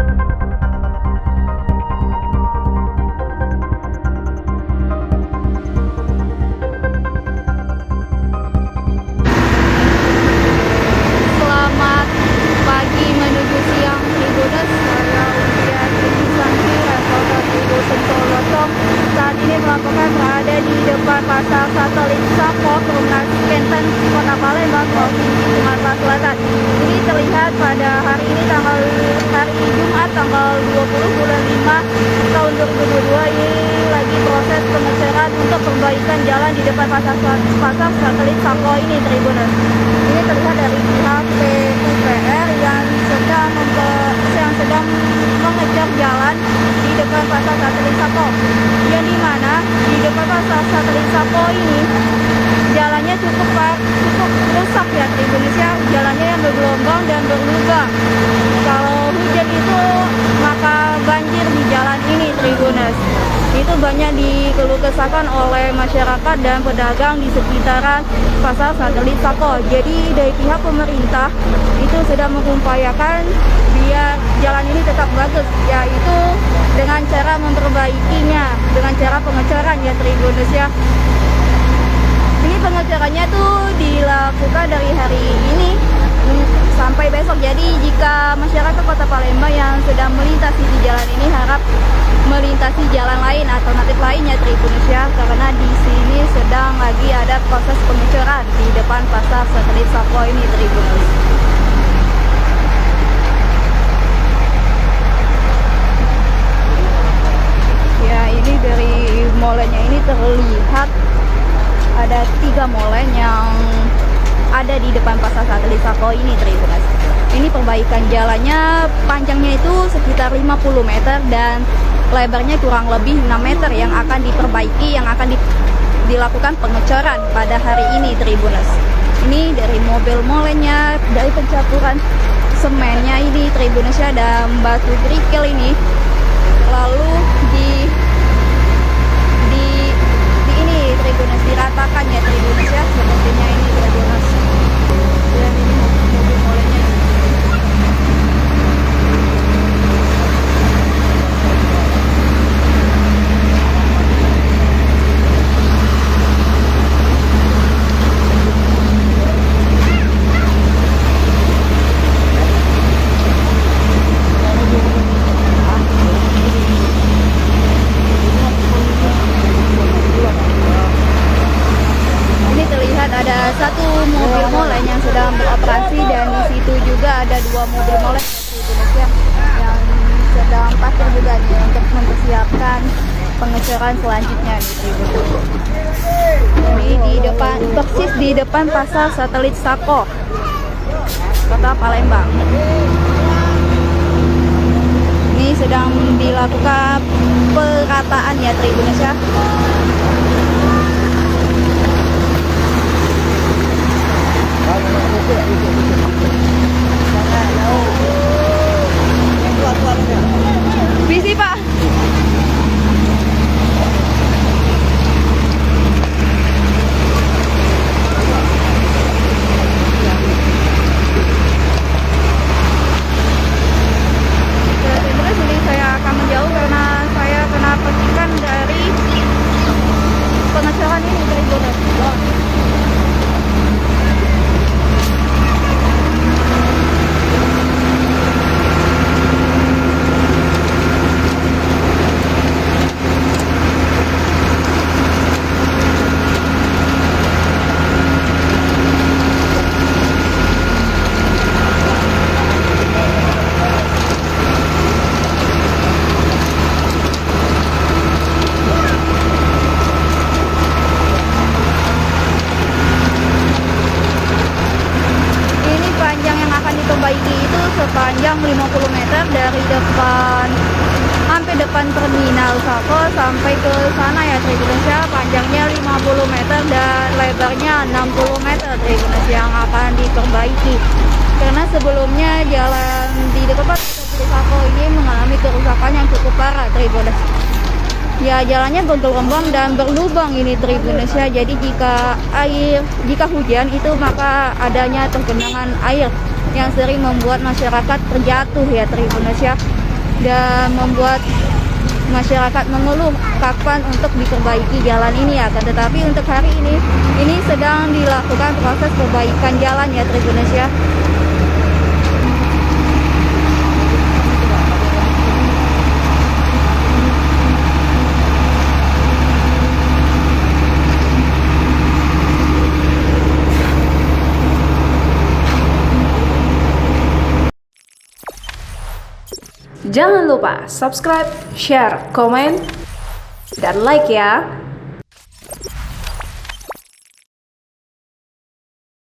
Selamat pagi menuju siang Tribuners, saya Udian Santi Kota Tribu Sentul. Saat ini melaporkan berada di depan pasar satelit Sapo, Perumnas Kenten, Kota Palembang, Provinsi Sumatera Selatan. Ini terlihat pada hari ini hari Jumat tanggal 20 bulan 5 tahun 2022. Ini lagi proses pengecoran untuk perbaikan jalan di depan pasar satelit Sapo ini, Tribuners. Ini terlihat dari pihak PUPR yang sedang mengejar jalan di depan pasar satelit Sapo, yang dimana di depan pasar satelit Sapo ini jalannya cukup rusak ya Tribuners ya. Jalannya yang bergelombang dan berlubang. Kalau hujan itu maka banjir di jalan ini, Tribuners. Itu banyak dikeluh kesahkan oleh masyarakat dan pedagang di sekitaran pasar satelit Sapo. Jadi dari pihak pemerintah itu sedang mengupayakan biar jalan ini tetap bagus, yaitu dengan cara memperbaikinya, dengan cara pengecoran ya Tribuners ya. Ini pengecorannya tuh dilakukan dari hari ini sampai besok. Jadi jika masyarakat Kota Palembang yang sedang melintasi di jalan ini harap melintasi jalan lain alternatif lainnya Tribuners ya, karena di sini sedang lagi ada proses pengecoran di depan pasar satelit Sapo ini, Tribuners. Ya, ini dari molennya ini terlihat ada 3 molen yang ada di depan pasar satelit Sapo ini, Tribuners. Ini perbaikan jalannya, panjangnya itu sekitar 50 meter dan lebarnya kurang lebih 6 meter yang akan diperbaiki, yang akan dilakukan pengecoran pada hari ini, Tribuners. Ini dari mobil molennya, dari pencampuran semennya ini, Tribuners, ada batu kerikil ini, lalu di ini Tribuners diratakan ya Tribuners ya, sepertinya ini Tribuners. Dan ini mobil molennya. Ada satu mobil molen yang sedang beroperasi dan di situ juga ada 2 mobil molen yang sedang parkir juga nih untuk mempersiapkan pengecoran selanjutnya nih, Tribuners. Ini di depan, persis di depan pasar satelit Sapo, Kota Palembang. Ini sedang dilakukan perataan ya Tribuners ya. Visi Pak. Terus ini saya akan menjauh karena saya kena petikan dari pengecoran ini, Tribuners. Sepanjang 50 meter dari depan, hampir depan terminal Sapo sampai ke sana ya Tribuners ya. Panjangnya 50 meter dan lebarnya 60 meter Tribuners yang akan diperbaiki. Karena sebelumnya jalan di dekat pasar Sapo ini mengalami kerusakan yang cukup parah Tribuners. Ya, jalannya bergelombang dan berlubang ini Tribuners ya. Jadi jika hujan itu maka adanya tergenangan air yang sering membuat masyarakat terjatuh ya Tribuners ya. dan membuat masyarakat mengeluh kapan untuk diperbaiki jalan ini ya. Tetapi untuk hari ini sedang dilakukan proses perbaikan jalan ya Tribuners ya. Jangan lupa subscribe, share, komen, dan like ya.